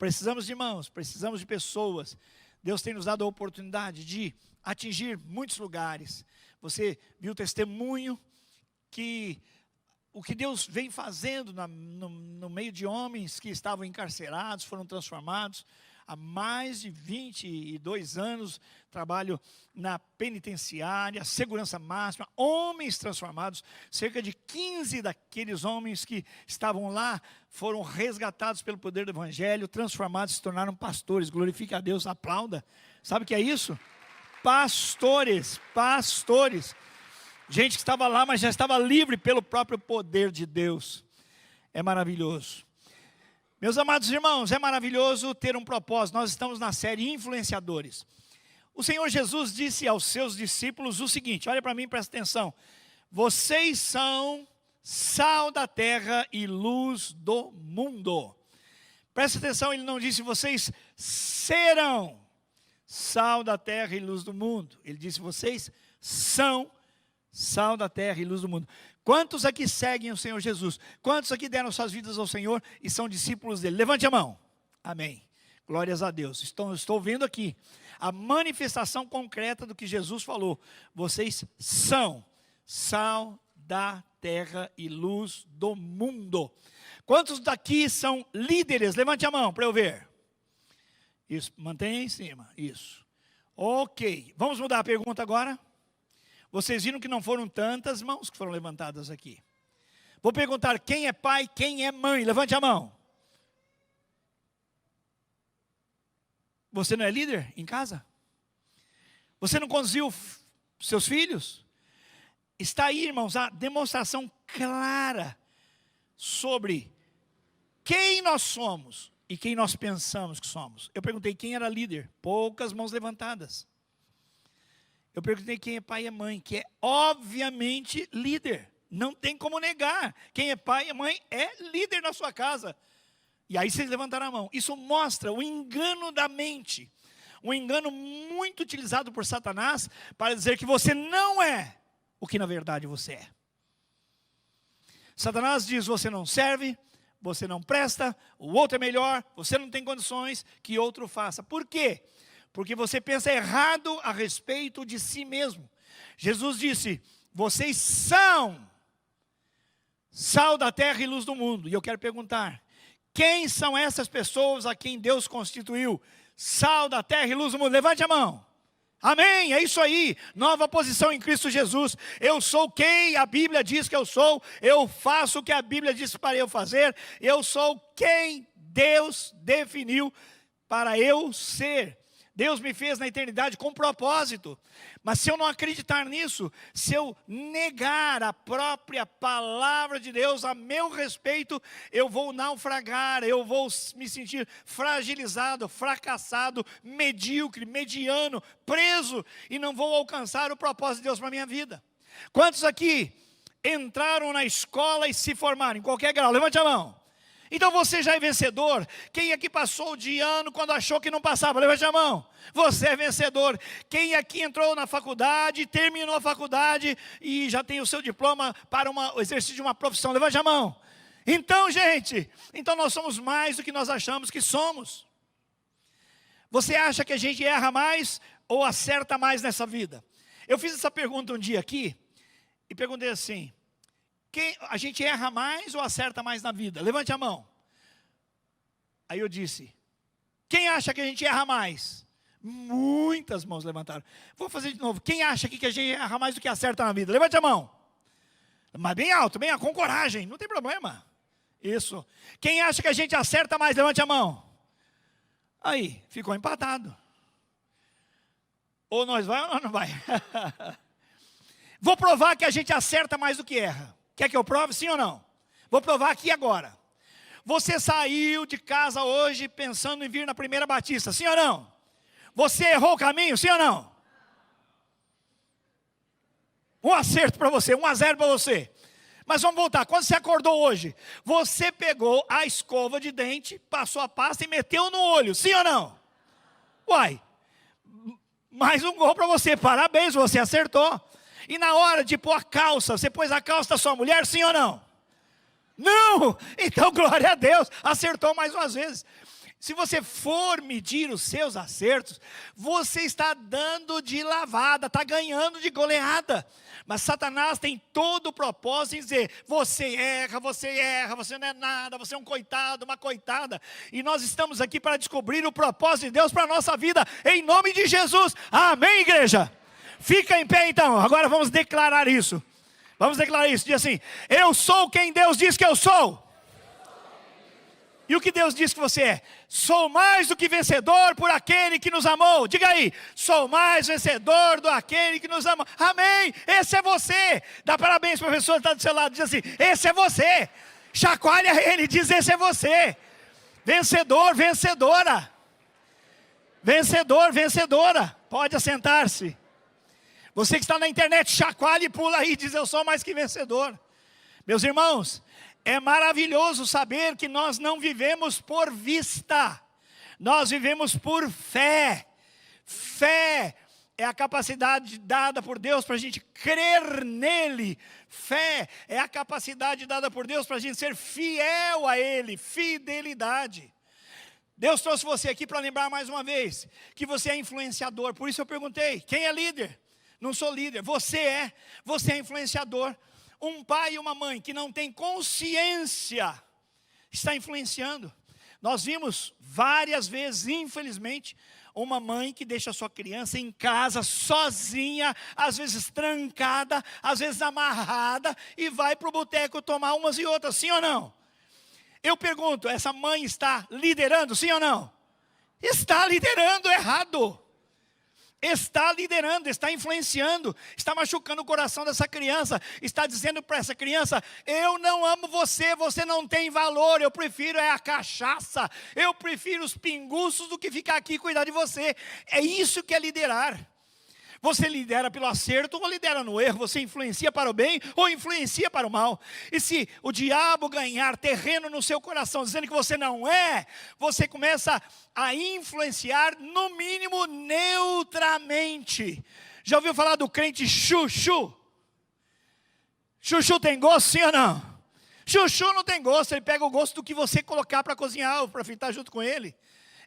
Precisamos de mãos, precisamos de pessoas. Deus tem nos dado a oportunidade de atingir muitos lugares. Você viu o testemunho que o que Deus vem fazendo no meio de homens que estavam encarcerados, foram transformados. Há mais de 22 anos, trabalho na penitenciária, segurança máxima, homens transformados. Cerca de 15 daqueles homens que estavam lá foram resgatados pelo poder do Evangelho, transformados, se tornaram pastores. Glorifique a Deus, aplauda. Sabe o que é isso? Pastores. Gente que estava lá, mas já estava livre pelo próprio poder de Deus. É maravilhoso. Meus amados irmãos, é maravilhoso ter um propósito. Nós estamos na série Influenciadores. O Senhor Jesus disse aos seus discípulos o seguinte, olha para mim, presta atenção. Vocês são sal da terra e luz do mundo. Presta atenção, ele não disse vocês serão sal da terra e luz do mundo. Ele disse vocês são sal da terra e luz do mundo. Quantos aqui seguem o Senhor Jesus? Quantos aqui deram suas vidas ao Senhor e são discípulos dele? Levante a mão. Amém. Glórias a Deus. Estou vendo aqui a manifestação concreta do que Jesus falou. Vocês são sal da terra e luz do mundo. Quantos daqui são líderes? Levante a mão para eu ver. Isso, mantenha em cima. Isso. Ok. Vamos mudar a pergunta agora? Vocês viram que não foram tantas mãos que foram levantadas aqui. Vou perguntar quem é pai, quem é mãe. Levante a mão. Você não é líder em casa? Você não conduziu seus filhos? Está aí, irmãos, a demonstração clara sobre quem nós somos e quem nós pensamos que somos. Eu perguntei quem era líder. Poucas mãos levantadas. Eu perguntei quem é pai e mãe, que é obviamente líder. Não tem como negar. Quem é pai e mãe é líder na sua casa. E aí vocês levantaram a mão. Isso mostra o engano da mente. Um engano muito utilizado por Satanás para dizer que você não é o que na verdade você é. Satanás diz, você não serve, você não presta, o outro é melhor, você não tem condições, que outro faça. Por quê? Porque você pensa errado a respeito de si mesmo. Jesus disse, vocês são sal da terra e luz do mundo. E eu quero perguntar, quem são essas pessoas a quem Deus constituiu sal da terra e luz do mundo? Levante a mão. Amém, é isso aí. Nova posição em Cristo Jesus. Eu sou quem a Bíblia diz que eu sou. Eu faço o que a Bíblia diz para eu fazer. Eu sou quem Deus definiu para eu ser. Deus me fez na eternidade com propósito. Mas se eu não acreditar nisso, se eu negar a própria palavra de Deus a meu respeito, eu vou naufragar, eu vou me sentir fragilizado, fracassado, medíocre, mediano, preso, e não vou alcançar o propósito de Deus para a minha vida. Quantos aqui entraram na escola e se formaram em qualquer grau? Levante a mão. Então você já é vencedor. Quem aqui passou de ano quando achou que não passava? Levante a mão. Você é vencedor. Quem aqui entrou na faculdade, terminou a faculdade e já tem o seu diploma para o exercício de uma profissão? Levante a mão. Então, gente, nós somos mais do que nós achamos que somos. Você acha que a gente erra mais ou acerta mais nessa vida? Eu fiz essa pergunta um dia aqui e perguntei assim, a gente erra mais ou acerta mais na vida? Levante a mão. Aí eu disse, quem acha que a gente erra mais? Muitas mãos levantaram. Vou fazer de novo. Quem acha que a gente erra mais do que acerta na vida? Levante a mão. Mas bem alto, bem alto, com coragem, não tem problema. Isso. Quem acha que a gente acerta mais? Levante a mão. Aí, ficou empatado. Ou nós vai ou nós não vai. Vou provar que a gente acerta mais do que erra. Quer que eu prove, sim ou não? Vou provar aqui agora. Você saiu de casa hoje pensando em vir na Primeira Batista, sim ou não? Você errou o caminho, sim ou não? Um acerto para você, 1-0 para você. Mas vamos voltar, quando você acordou hoje, você pegou a escova de dente, passou a pasta e meteu no olho, sim ou não? Uai, mais um gol para você, parabéns, você acertou. E na hora de pôr a calça, você pôs a calça da sua mulher, sim ou não? Não! Então, glória a Deus, acertou mais umas vezes. Se você for medir os seus acertos, você está dando de lavada, está ganhando de goleada. Mas Satanás tem todo o propósito em dizer, você erra, você não é nada, você é um coitado, uma coitada. E nós estamos aqui para descobrir o propósito de Deus para a nossa vida, em nome de Jesus. Amém, igreja? Fica em pé então, agora vamos declarar isso. Vamos declarar isso, diz assim, eu sou quem Deus diz que eu sou. E o que Deus diz que você é? Sou mais do que vencedor por aquele que nos amou. Diga aí, sou mais vencedor do aquele que nos amou. Amém, esse é você. Dá parabéns para a pessoa que está do seu lado, diz assim, esse é você. Chacoalha ele, diz esse é você. Vencedor, vencedora. Vencedor, vencedora. Pode assentar-se. Você que está na internet, chacoalha e pula aí, diz eu sou mais que vencedor. Meus irmãos, é maravilhoso saber que nós não vivemos por vista, nós vivemos por fé. Fé é a capacidade dada por Deus para a gente crer nele. Fé é a capacidade dada por Deus para a gente ser fiel a ele, fidelidade. Deus trouxe você aqui para lembrar mais uma vez que você é influenciador. Por isso eu perguntei, quem é líder? Não sou líder, você é influenciador. Um pai e uma mãe que não tem consciência está influenciando. Nós vimos várias vezes, infelizmente, uma mãe que deixa a sua criança em casa, sozinha, às vezes trancada, às vezes amarrada, e vai para o boteco tomar umas e outras, sim ou não? Eu pergunto, essa mãe está liderando, sim ou não? Está liderando errado. Está liderando, está influenciando, está machucando o coração dessa criança, está dizendo para essa criança, eu não amo você, você não tem valor, eu prefiro a cachaça, eu prefiro os pinguços do que ficar aqui e cuidar de você. É isso que é liderar. Você lidera pelo acerto ou lidera no erro, você influencia para o bem ou influencia para o mal. E se o diabo ganhar terreno no seu coração, dizendo que você não é, você começa a influenciar, no mínimo, neutramente. Já ouviu falar do crente chuchu? Chuchu tem gosto, sim ou não? Chuchu não tem gosto, ele pega o gosto do que você colocar para cozinhar ou para fritar junto com ele.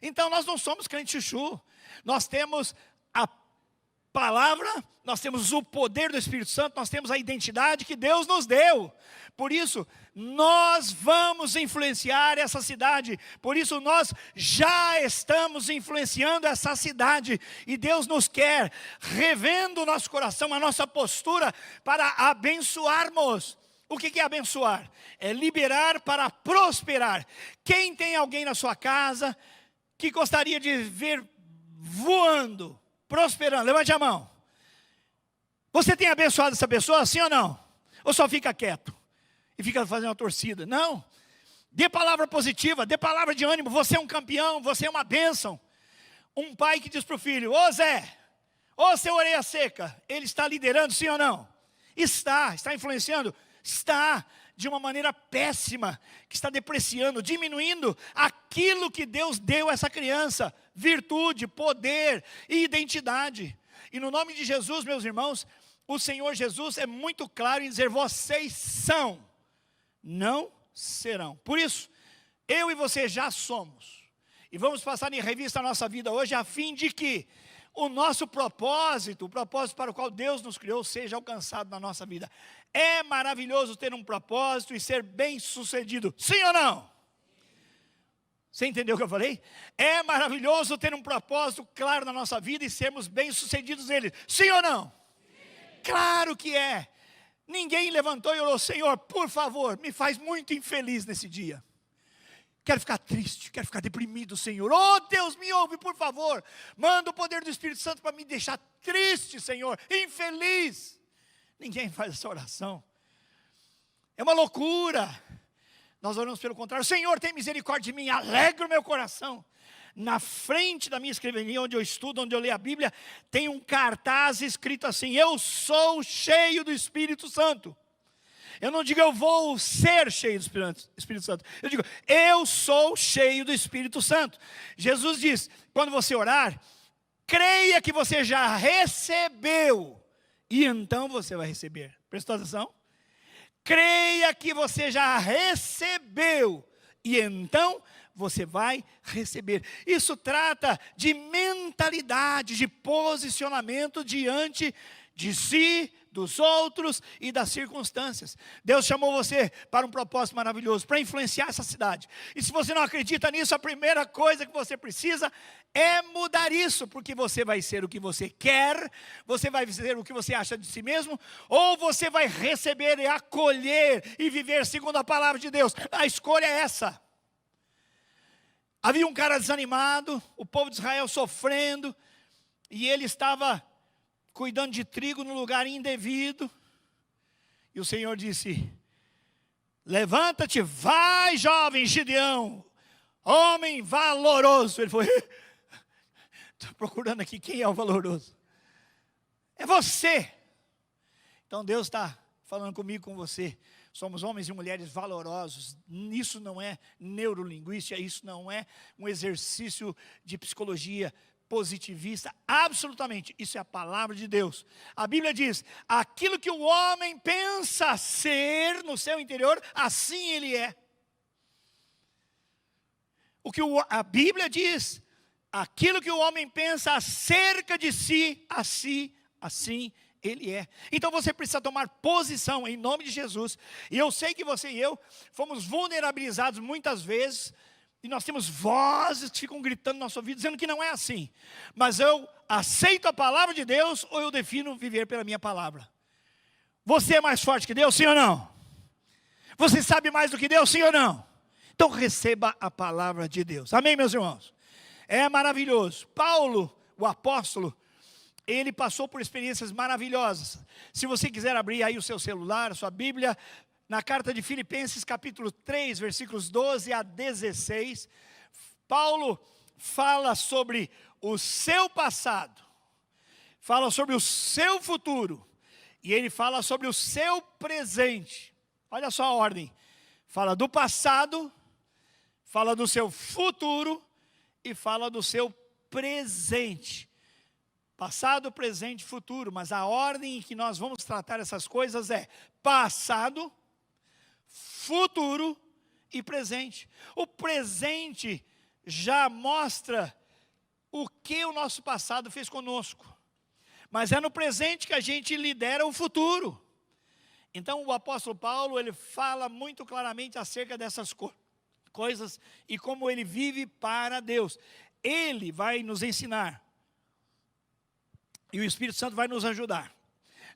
Então nós não somos crente chuchu, nós temos a palavra, nós temos o poder do Espírito Santo, nós temos a identidade que Deus nos deu. Por isso, nós vamos influenciar essa cidade. Por isso, nós já estamos influenciando essa cidade. E Deus nos quer, revendo o nosso coração, a nossa postura, para abençoarmos. O que é abençoar? É liberar para prosperar. Quem tem alguém na sua casa que gostaria de ver voando, prosperando? Levante a mão. Você tem abençoado essa pessoa, sim ou não? Ou só fica quieto e fica fazendo uma torcida? Não. Dê palavra positiva, dê palavra de ânimo. Você é um campeão, você é uma bênção. Um pai que diz para o filho, ô Zé, ô seu orelha seca, ele está liderando, sim ou não? Está influenciando? Está, de uma maneira péssima, que está depreciando, diminuindo aquilo que Deus deu a essa criança, virtude, poder e identidade. E no nome de Jesus, meus irmãos, o Senhor Jesus é muito claro em dizer, vocês são, não serão. Por isso, eu e você já somos. E vamos passar em revista a nossa vida hoje, a fim de que o nosso propósito, o propósito para o qual Deus nos criou, seja alcançado na nossa vida. É maravilhoso ter um propósito e ser bem sucedido, sim ou não? Você entendeu o que eu falei? É maravilhoso ter um propósito claro na nossa vida e sermos bem sucedidos nele, sim ou não? Sim. Claro que é. Ninguém levantou e orou, Senhor, por favor, me faz muito infeliz nesse dia. Quero ficar triste, quero ficar deprimido, Senhor. Oh Deus, me ouve, por favor. Manda o poder do Espírito Santo para me deixar triste, Senhor, infeliz. Ninguém faz essa oração. É uma loucura. Nós oramos pelo contrário. Senhor, tem misericórdia de mim, alegra o meu coração. Na frente da minha escrivaninha, onde eu estudo, onde eu leio a Bíblia, tem um cartaz escrito assim, eu sou cheio do Espírito Santo. Eu não digo eu vou ser cheio do Espírito Santo. Eu digo eu sou cheio do Espírito Santo. Jesus diz, quando você orar, creia que você já recebeu. E então você vai receber. Prestou atenção? Creia que você já recebeu. E então você vai receber. Isso trata de mentalidade, de posicionamento diante de si, dos outros e das circunstâncias. Deus chamou você para um propósito maravilhoso, para influenciar essa cidade. E se você não acredita nisso, a primeira coisa que você precisa é mudar isso, porque você vai ser o que você quer, você vai ser o que você acha de si mesmo, ou você vai receber e acolher e viver segundo a palavra de Deus. A escolha é essa. Havia um cara desanimado, o povo de Israel sofrendo, e ele estava cuidando de trigo no lugar indevido. E o Senhor disse: levanta-te, vai, jovem Gideão, homem valoroso. Ele foi, estou procurando aqui quem é o valoroso. É você. Então Deus está falando comigo, com você. Somos homens e mulheres valorosos. Isso não é neurolinguística, isso não é um exercício de psicologia positivista, absolutamente. Isso é a palavra de Deus. A Bíblia diz: aquilo que o homem pensa ser no seu interior, assim ele é. O que a Bíblia diz: aquilo que o homem pensa acerca de si, assim ele é. Então você precisa tomar posição em nome de Jesus. E eu sei que você e eu fomos vulnerabilizados muitas vezes, e nós temos vozes que ficam gritando na nossa vida, dizendo que não é assim. Mas eu aceito a palavra de Deus, ou eu defino viver pela minha palavra. Você é mais forte que Deus, sim ou não? Você sabe mais do que Deus, sim ou não? Então receba a palavra de Deus. Amém, meus irmãos? É maravilhoso. Paulo, o apóstolo, ele passou por experiências maravilhosas. Se você quiser abrir aí o seu celular, a sua Bíblia, na carta de Filipenses, capítulo 3, versículos 12 a 16, Paulo fala sobre o seu passado, fala sobre o seu futuro, e ele fala sobre o seu presente. Olha só a ordem: fala do passado, fala do seu futuro e fala do seu presente. Passado, presente e futuro, mas a ordem em que nós vamos tratar essas coisas é passado, futuro e presente. O presente já mostra o que o nosso passado fez conosco, mas é no presente que a gente lidera o futuro. Então o apóstolo Paulo, ele fala muito claramente acerca dessas coisas e como ele vive para Deus. Ele vai nos ensinar e o Espírito Santo vai nos ajudar.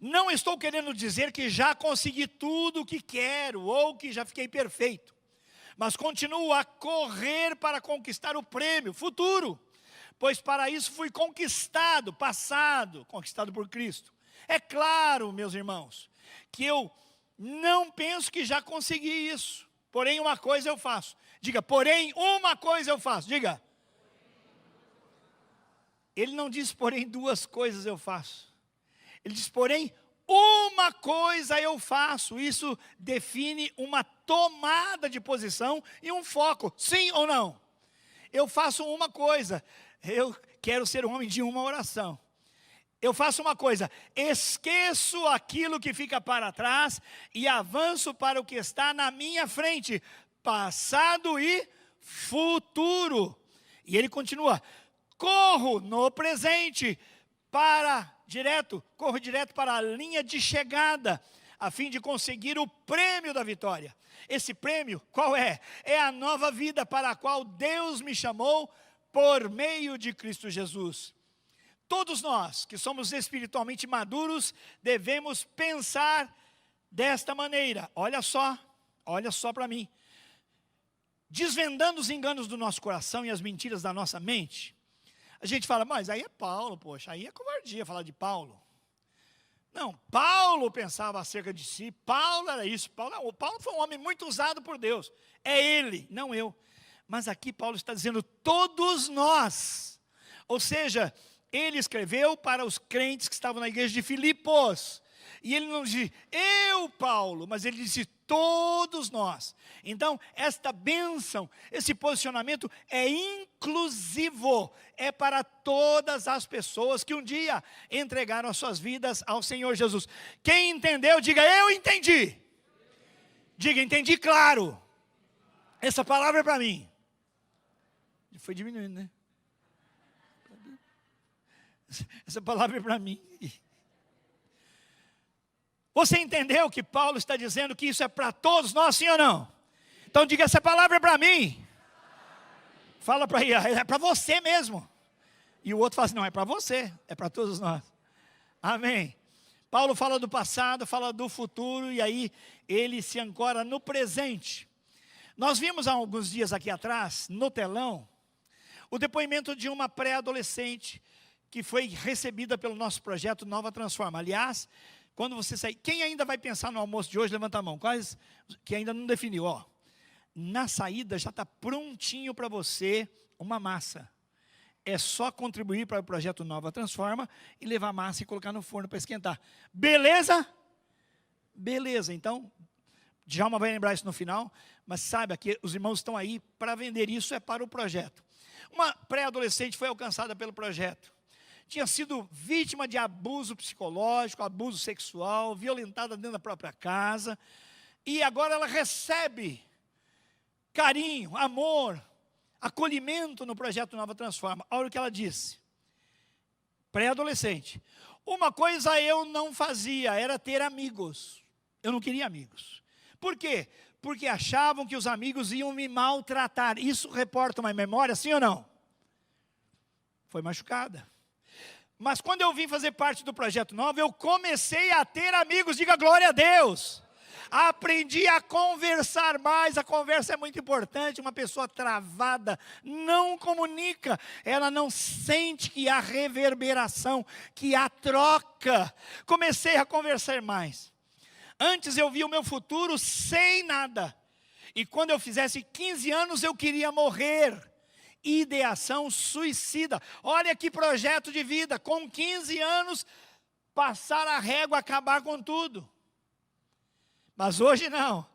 Não estou querendo dizer que já consegui tudo o que quero, ou que já fiquei perfeito, mas continuo a correr para conquistar o prêmio futuro, pois para isso fui conquistado, passado, conquistado por Cristo. É claro, meus irmãos, que eu não penso que já consegui isso, porém uma coisa eu faço. Diga, porém uma coisa eu faço. Diga. Ele não diz, porém duas coisas eu faço. Ele diz, porém, uma coisa eu faço. Isso define uma tomada de posição e um foco. Sim ou não? Eu faço uma coisa. Eu quero ser um homem de uma oração. Eu faço uma coisa. Esqueço aquilo que fica para trás e avanço para o que está na minha frente. Passado e futuro. E ele continua. Corro no presente corro direto para a linha de chegada, a fim de conseguir o prêmio da vitória. Esse prêmio, qual é? É a nova vida para a qual Deus me chamou por meio de Cristo Jesus. Todos nós que somos espiritualmente maduros, devemos pensar desta maneira. Olha só para mim. Desvendando os enganos do nosso coração e as mentiras da nossa mente, a gente fala, mas aí é Paulo, poxa, aí é covardia falar de Paulo. Não, Paulo pensava acerca de si, Paulo era isso, Paulo foi um homem muito usado por Deus. É ele, não eu. Mas aqui Paulo está dizendo todos nós. Ou seja, ele escreveu para os crentes que estavam na igreja de Filipos. E ele não disse, eu Paulo, mas ele disse todos nós. Então, esta bênção, esse posicionamento é inclusivo, é para todas as pessoas que um dia entregaram as suas vidas ao Senhor Jesus. Quem entendeu, diga, eu entendi. Diga, entendi claro. Essa palavra é para mim. Foi diminuindo, né? Essa palavra é para mim. Você entendeu que Paulo está dizendo que isso é para todos nós, sim ou não? Então diga, essa palavra é para mim. Fala para ele, é para você mesmo. E o outro fala assim, não, é para você, é para todos nós. Amém. Paulo fala do passado, fala do futuro, e aí ele se ancora no presente. Nós vimos há alguns dias aqui atrás, no telão, o depoimento de uma pré-adolescente que foi recebida pelo nosso projeto Nova Transforma. Aliás, quando você sair, quem ainda vai pensar no almoço de hoje, levanta a mão. Quais que ainda não definiu, ó. Na saída já está prontinho para você uma massa. É só contribuir para o projeto Nova Transforma e levar a massa e colocar no forno para esquentar. Beleza? Beleza, então, Djalma vai lembrar isso no final, mas saiba que os irmãos estão aí para vender isso, é para o projeto. Uma pré-adolescente foi alcançada pelo projeto. Tinha sido vítima de abuso psicológico, abuso sexual, violentada dentro da própria casa. E agora ela recebe carinho, amor, acolhimento no projeto Nova Transforma. Olha o que ela disse. Pré-adolescente. Uma coisa eu não fazia, era ter amigos. Eu não queria amigos. Por quê? Porque achavam que os amigos iam me maltratar. Isso reporta uma memória, sim ou não? Foi machucada. Mas quando eu vim fazer parte do Projeto Nova, eu comecei a ter amigos, diga glória a Deus. Aprendi a conversar mais, a conversa é muito importante. Uma pessoa travada não comunica, ela não sente que há reverberação, que há troca. Comecei a conversar mais. Antes eu via o meu futuro sem nada. E quando eu fizesse 15 anos eu queria morrer. Ideação suicida. Olha que projeto de vida. Com 15 anos, passar a régua, acabar com tudo. Mas hoje não.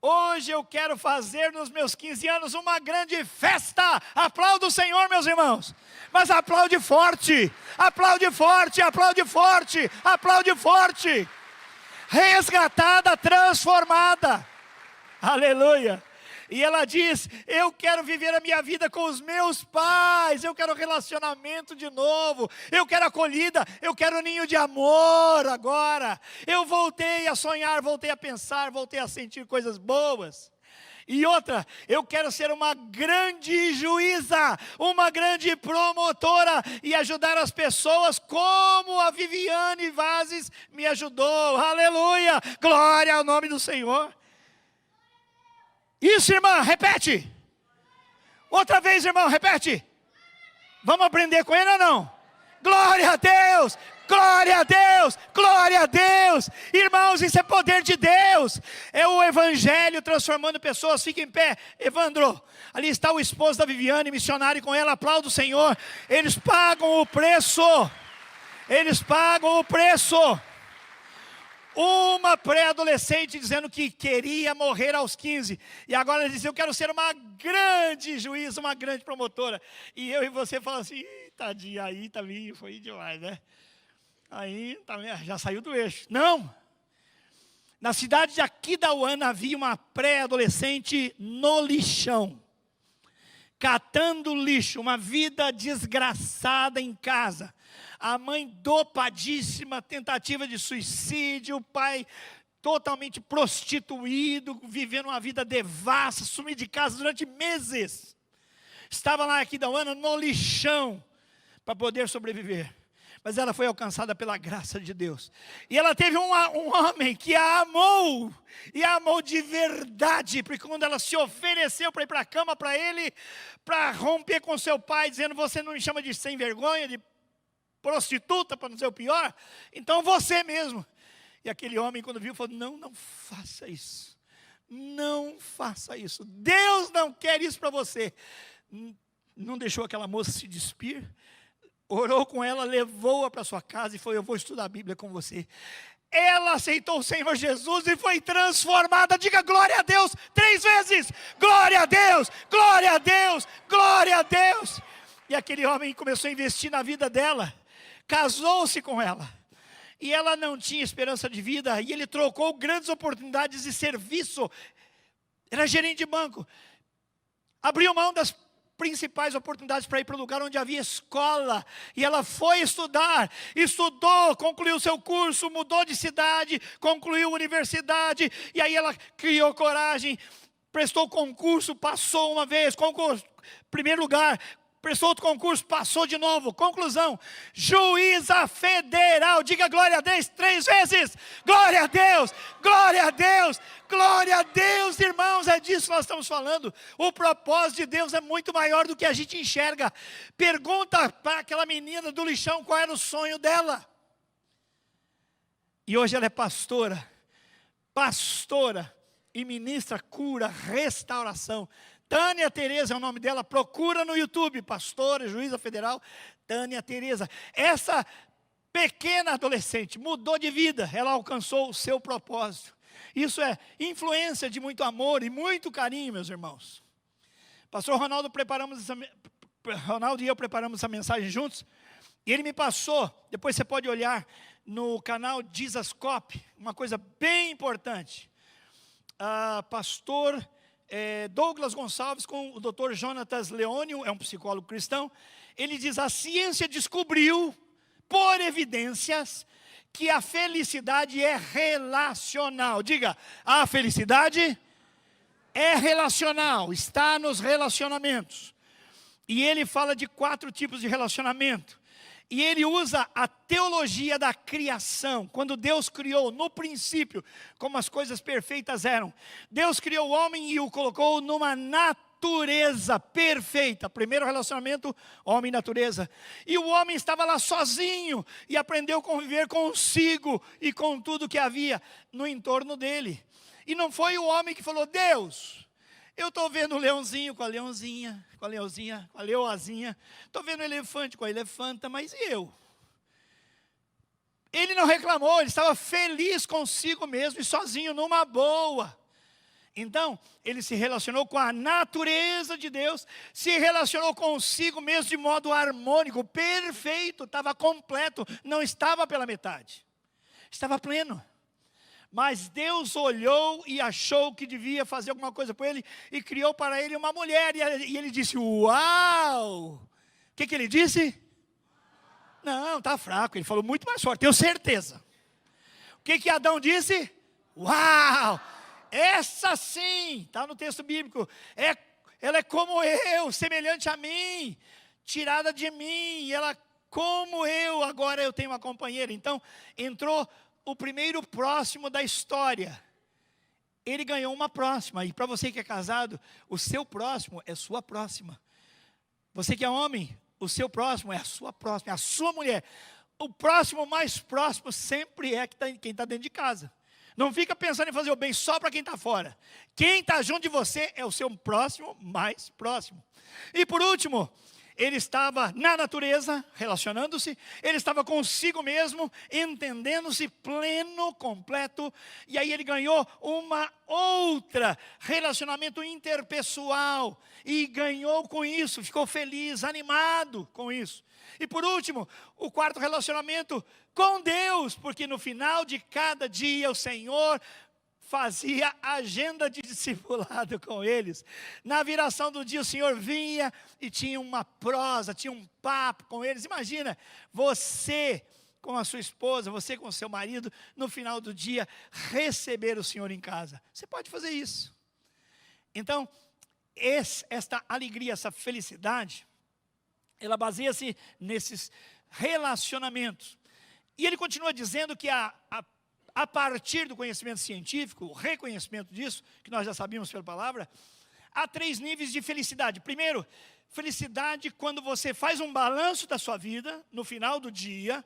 Hoje eu quero fazer nos meus 15 anos uma grande festa. Aplauda o Senhor, meus irmãos. Mas aplaude forte. Aplaude forte, aplaude forte, aplaude forte. Resgatada, transformada. Aleluia. E ela diz, eu quero viver a minha vida com os meus pais, eu quero relacionamento de novo, eu quero acolhida, eu quero ninho de amor agora. Eu voltei a sonhar, voltei a pensar, voltei a sentir coisas boas. E outra, eu quero ser uma grande juíza, uma grande promotora e ajudar as pessoas como a Viviane Vazes me ajudou. Aleluia, glória ao nome do Senhor. Isso, irmã, repete. Outra vez, irmão, repete. Vamos aprender com ele ou não? Glória a Deus, glória a Deus, glória a Deus. Irmãos, isso é poder de Deus. É o Evangelho transformando pessoas. Fica em pé, Evandro. Ali está o esposo da Viviane, missionário com ela. Aplauda o Senhor. Eles pagam o preço. Eles pagam o preço. Uma pré-adolescente dizendo que queria morrer aos 15. E agora ela diz, eu quero ser uma grande juíza, uma grande promotora. E eu e você falamos assim, tadinha, aí também foi demais, né? Aí já saiu do eixo. Não! Na cidade de Aquidauana havia uma pré-adolescente no lixão. Catando lixo, uma vida desgraçada em casa. A mãe dopadíssima, tentativa de suicídio, o pai totalmente prostituído, vivendo uma vida devassa, sumiu de casa durante meses. Estava lá aqui da Ana no lixão, para poder sobreviver. Mas ela foi alcançada pela graça de Deus. E ela teve um homem que a amou, e a amou de verdade, porque quando ela se ofereceu para ir para a cama para ele, para romper com seu pai, dizendo, você não me chama de sem vergonha, de prostituta, para não ser o pior, então você mesmo. E aquele homem, quando viu, falou, não faça isso. Não faça isso. Deus não quer isso para você. Não deixou aquela moça se despir, orou com ela, levou-a para sua casa e falou, eu vou estudar a Bíblia com você. Ela aceitou o Senhor Jesus e foi transformada. Diga glória a Deus 3 vezes. Glória a Deus, glória a Deus, glória a Deus. E aquele homem começou a investir na vida dela. Casou-se com ela. E ela não tinha esperança de vida. E ele trocou grandes oportunidades de serviço. Era gerente de banco. Abriu mão das principais oportunidades para ir para o lugar onde havia escola. E ela foi estudar, estudou, concluiu seu curso, mudou de cidade, concluiu a universidade. E aí ela criou coragem, prestou concurso, passou uma vez, concurso, primeiro lugar. Prestou outro concurso, passou de novo. Conclusão, juíza federal. Diga glória a Deus 3 vezes. Glória a Deus, glória a Deus, glória a Deus, irmãos. É disso que nós estamos falando. O propósito de Deus é muito maior do que a gente enxerga. Pergunta para aquela menina do lixão qual era o sonho dela. E hoje ela é pastora e ministra cura, restauração. Tânia Tereza é o nome dela, procura no YouTube, pastora, juíza federal, Tânia Tereza. Essa pequena adolescente mudou de vida, ela alcançou o seu propósito. Isso é influência de muito amor e muito carinho, meus irmãos. Pastor Ronaldo e eu preparamos essa mensagem juntos, e ele me passou, depois você pode olhar no canal Dizascope, uma coisa bem importante. Pastor Douglas Gonçalves com o Dr. Jonatas Leônio, é um psicólogo cristão. Ele diz: a ciência descobriu, por evidências, que a felicidade é relacional. Diga, a felicidade é relacional, está nos relacionamentos. E ele fala de 4 tipos de relacionamento. E ele usa a teologia da criação. Quando Deus criou no princípio, como as coisas perfeitas eram. Deus criou o homem e o colocou numa natureza perfeita. Primeiro relacionamento, homem e natureza. E o homem estava lá sozinho e aprendeu a conviver consigo e com tudo que havia no entorno dele. E não foi o homem que falou: Deus, eu estou vendo o leãozinho com a leãozinha, com a leoazinha. Estou vendo o elefante com a elefanta, mas e eu? Ele não reclamou, ele estava feliz consigo mesmo e sozinho, numa boa. Então, ele se relacionou com a natureza de Deus, se relacionou consigo mesmo de modo harmônico, perfeito, estava completo, não estava pela metade, estava pleno. Mas Deus olhou e achou que devia fazer alguma coisa por ele e criou para ele uma mulher. E ele disse: uau! O que ele disse? Não, está fraco. Ele falou muito mais forte, tenho certeza. O que Adão disse? Uau! Essa sim, está no texto bíblico. Ela é como eu, semelhante a mim, tirada de mim. E ela, como eu, agora eu tenho uma companheira. Então, entrou o primeiro próximo da história. Ele ganhou uma próxima. E para você que é casado, o seu próximo é sua próxima. Você que é homem, o seu próximo é a sua próxima, é a sua mulher. O próximo mais próximo sempre é quem está dentro de casa. Não fica pensando em fazer o bem só para quem está fora. Quem está junto de você é o seu próximo mais próximo. E por último, ele estava na natureza, relacionando-se. Ele estava consigo mesmo, entendendo-se pleno, completo. E aí ele ganhou uma outra relacionamento interpessoal. E ganhou com isso, ficou feliz, animado com isso. E por último, o 4º relacionamento com Deus. Porque no final de cada dia o Senhor fazia agenda de discipulado com eles. Na viração do dia o Senhor vinha e tinha uma prosa, tinha um papo com eles. Imagina, você com a sua esposa, você com o seu marido, no final do dia, receber o Senhor em casa. Você pode fazer isso. Então, esta alegria, essa felicidade, ela baseia-se nesses relacionamentos. E ele continua dizendo que a partir do conhecimento científico, o reconhecimento disso, que nós já sabíamos pela palavra, há 3 níveis de felicidade. Primeiro, felicidade quando você faz um balanço da sua vida, no final do dia,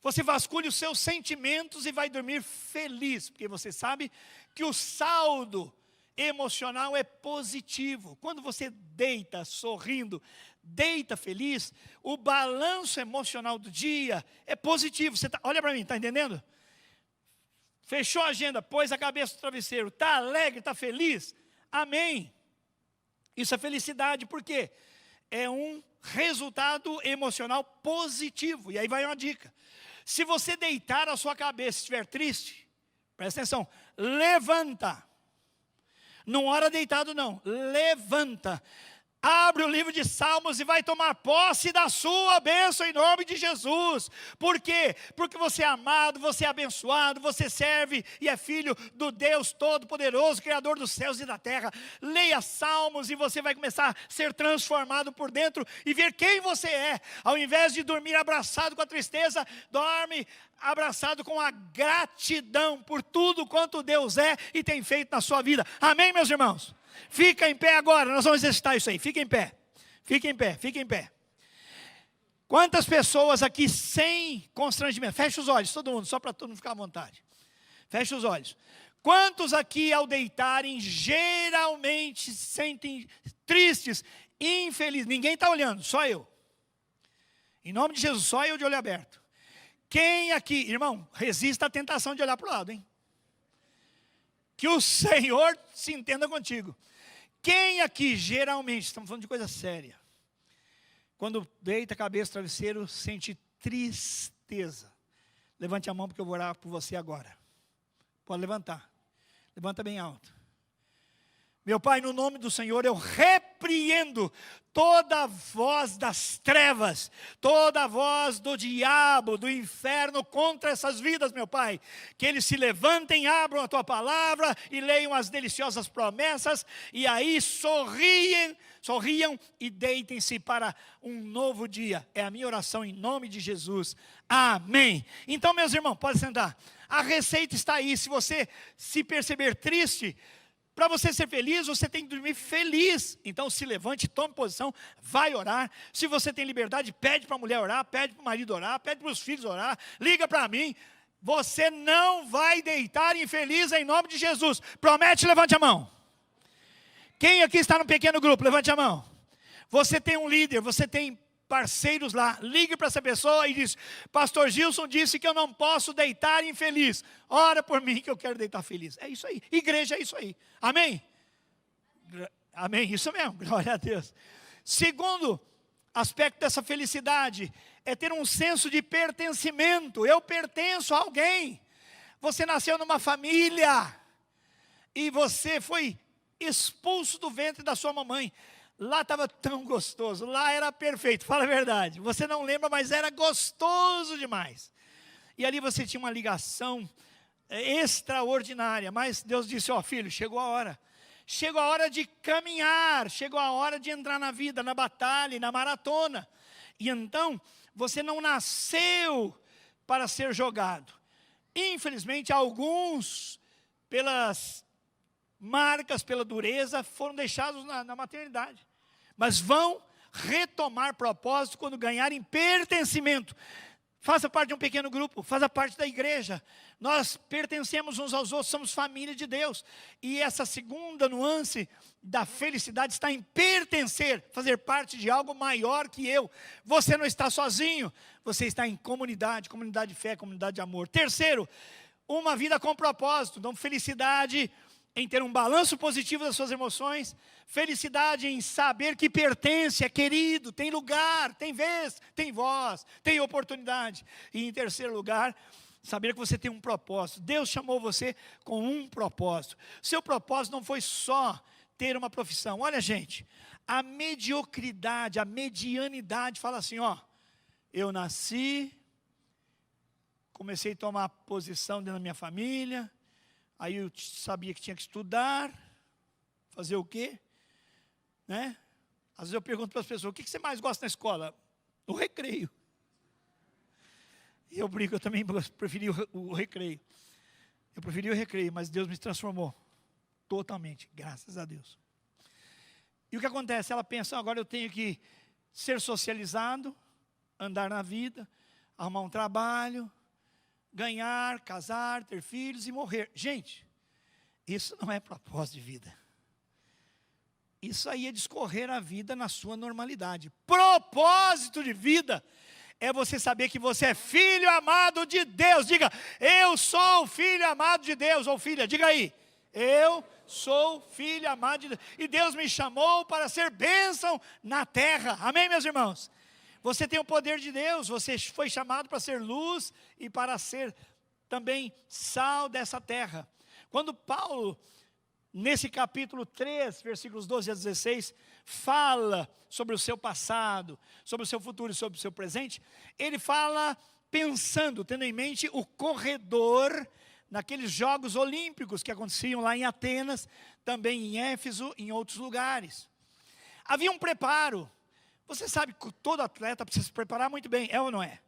você vasculha os seus sentimentos e vai dormir feliz, porque você sabe que o saldo emocional é positivo. Quando você deita sorrindo, deita feliz, o balanço emocional do dia é positivo. Olha para mim, está entendendo? Fechou a agenda, pôs a cabeça no travesseiro, está alegre, está feliz? Amém. Isso é felicidade, por quê? É um resultado emocional positivo. E aí vai uma dica. Se você deitar a sua cabeça e estiver triste, presta atenção, levanta. Não ora deitado não, levanta. Abre o livro de Salmos e vai tomar posse da sua bênção em nome de Jesus. Por quê? Porque você é amado, você é abençoado, você serve e é filho do Deus Todo-Poderoso, Criador dos céus e da terra. Leia Salmos e você vai começar a ser transformado por dentro e ver quem você é. Ao invés de dormir abraçado com a tristeza, dorme abraçado com a gratidão por tudo quanto Deus é e tem feito na sua vida. Amém, meus irmãos? Fica em pé agora, nós vamos exercitar isso aí. Fica em pé, fica em pé, fica em pé. Quantas pessoas aqui sem constrangimento? Fecha os olhos, todo mundo, só para todo mundo ficar à vontade. Fecha os olhos. Quantos aqui ao deitarem geralmente se sentem tristes, infelizes? Ninguém está olhando, só eu. Em nome de Jesus, só eu de olho aberto. Quem aqui, irmão, resista à tentação de olhar para o lado, hein? Que o Senhor se entenda contigo. Quem aqui, geralmente, estamos falando de coisa séria, quando deita a cabeça no travesseiro, sente tristeza? Levante a mão porque eu vou orar por você agora. Pode levantar. Levanta bem alto. Meu Pai, no nome do Senhor, eu repreendo toda voz das trevas, toda voz do diabo, do inferno contra essas vidas, meu Pai. Que eles se levantem, abram a Tua palavra e leiam as deliciosas promessas, e aí sorriam e deitem-se para um novo dia. É a minha oração em nome de Jesus. Amém. Então, meus irmãos, pode sentar. A receita está aí. Se você se perceber triste, para você ser feliz, você tem que dormir feliz. Então se levante, tome posição, vai orar. Se você tem liberdade, pede para a mulher orar, pede para o marido orar, pede para os filhos orar, liga para mim. Você não vai deitar infeliz em nome de Jesus. Promete, levante a mão. Quem aqui está no pequeno grupo, levante a mão. Você tem um líder, você tem parceiros lá, ligue para essa pessoa e diz: pastor Gilson disse que eu não posso deitar infeliz, ora por mim que eu quero deitar feliz. É isso aí, igreja é isso aí, amém? Amém, isso mesmo, glória a Deus. Segundo aspecto dessa felicidade, é ter um senso de pertencimento. Eu pertenço a alguém. Você nasceu numa família, e você foi expulso do ventre da sua mamãe. Lá estava tão gostoso, lá era perfeito, fala a verdade. Você não lembra, mas era gostoso demais. E ali você tinha uma ligação extraordinária. Mas Deus disse: ó filho, chegou a hora. Chegou a hora de caminhar, chegou a hora de entrar na vida, na batalha, na maratona. E então, você não nasceu para ser jogado. Infelizmente, alguns, pelas marcas, pela dureza, foram deixados na maternidade. Mas vão retomar propósito quando ganharem pertencimento. Faça parte de um pequeno grupo, faça parte da igreja. Nós pertencemos uns aos outros, somos família de Deus. E essa segunda nuance da felicidade está em pertencer, fazer parte de algo maior que eu. Você não está sozinho, você está em comunidade, comunidade de fé, comunidade de amor. Terceiro, uma vida com propósito. Então, felicidade em ter um balanço positivo das suas emoções, felicidade em saber que pertence, é querido, tem lugar, tem vez, tem voz, tem oportunidade. E em terceiro lugar, saber que você tem um propósito. Deus chamou você com um propósito. Seu propósito não foi só ter uma profissão. Olha, gente, a mediocridade, a medianidade fala assim, ó: eu nasci, comecei a tomar posição dentro da minha família, aí eu sabia que tinha que estudar, fazer o quê? Né? Às vezes eu pergunto para as pessoas: o que você mais gosta na escola? O recreio. E eu brinco, eu também preferi o recreio. Eu preferi o recreio, mas Deus me transformou totalmente, graças a Deus. E o que acontece? Ela pensa: agora eu tenho que ser socializado, andar na vida, arrumar um trabalho, ganhar, casar, ter filhos e morrer. Gente, isso não é propósito de vida. Isso aí é discorrer a vida na sua normalidade. Propósito de vida é você saber que você é filho amado de Deus. Diga: eu sou filho amado de Deus. Ou filha, diga aí: eu sou filho amado de Deus. E Deus me chamou para ser bênção na terra. Amém, meus irmãos? Você tem o poder de Deus, você foi chamado para ser luz e para ser também sal dessa terra. Quando Paulo, nesse capítulo 3, versículos 12 a 16, fala sobre o seu passado, sobre o seu futuro e sobre o seu presente, ele fala pensando, tendo em mente o corredor naqueles Jogos Olímpicos que aconteciam lá em Atenas, também em Éfeso, em outros lugares. Havia um preparo. Você sabe que todo atleta precisa se preparar muito bem, é ou não é?